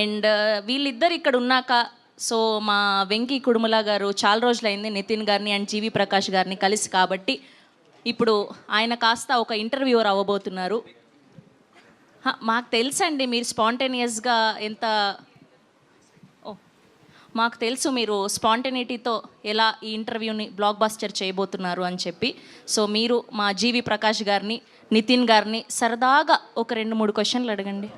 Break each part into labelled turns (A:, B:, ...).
A: And వీళ్ళిద్దరు ఇక్కడ ఉన్నాక సో మా వెంకీ కుడుముల గారు చాలా రోజులైంది నితిన్ గారిని అండ్ జీవి ప్రకాష్ గారిని కలిసి, కాబట్టి ఇప్పుడు ఆయన కాస్త ఒక ఇంటర్వ్యూవర్ అవ్వబోతున్నారు. మాకు తెలుసండి మీరు స్పాంటేనియస్గా ఎంత మాకు తెలుసు మీరు స్పాంటేనిటీతో ఎలా ఈ ఇంటర్వ్యూని బ్లాక్ బస్టర్ చేయబోతున్నారు అని చెప్పి. సో మీరు మా జీవి ప్రకాష్ గారిని నితిన్ గారిని సరదాగా ఒక 2-3 క్వశ్చన్లు అడగండి.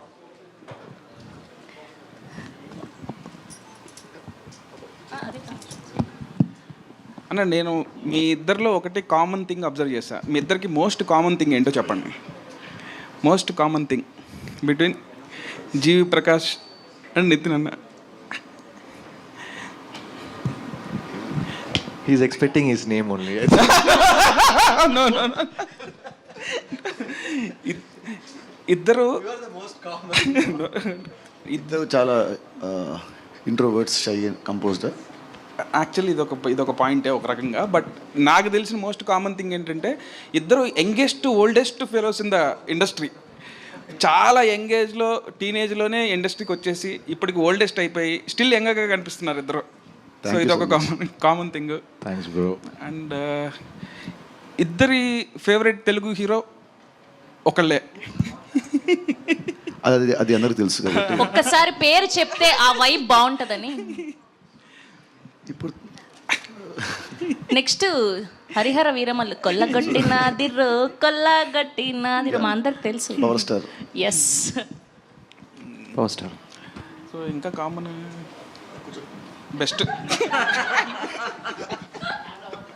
B: అన్న నేను మీ ఇద్దరిలో ఒకటి కామన్ థింగ్ అబ్జర్వ్ చేశా. మీ ఇద్దరికి మోస్ట్ కామన్ థింగ్ ఏంటో చెప్పండి. Most common thing between GV Prakash and Nithin అన్న.
C: He's expecting his name only.
B: No. ఇద్దరు
D: ఇద్దరు చాలా introverts, shy and composed.
B: Actually ఇదొక పాయింటే ఒక రకంగా. బట్ నాకు తెలిసిన మోస్ట్ కామన్ థింగ్ ఏంటంటే ఇద్దరు youngest oldest fellows in the industry. చాలా యంగేజ్లో టీనేజ్లోనే ఇండస్ట్రీకి వచ్చేసి ఇప్పటికి ఓల్డెస్ట్ అయిపోయి స్టిల్ యంగ్గా కనిపిస్తున్నారు ఇద్దరు. సో ఇది ఒక common thing.
C: Thanks bro.
B: And ఇద్దరి ఫేవరెట్ తెలుగు హీరో ఒకళ్ళే.
D: అది అందరికి తెలుసు కాబట్టి
A: ఒక్కసారి పేరు చెప్తే ఆ వైబ్ బాగుంటుందని.
D: ఇప్పుడు
A: నెక్స్ట్ హరిహర వీరమల్లు కొల్లగొట్టినాదిరో మా అందరికి తెలుసు.
D: Power star.
A: Yes,
C: power star.
B: So ఇంకా కామన్ బెస్ట్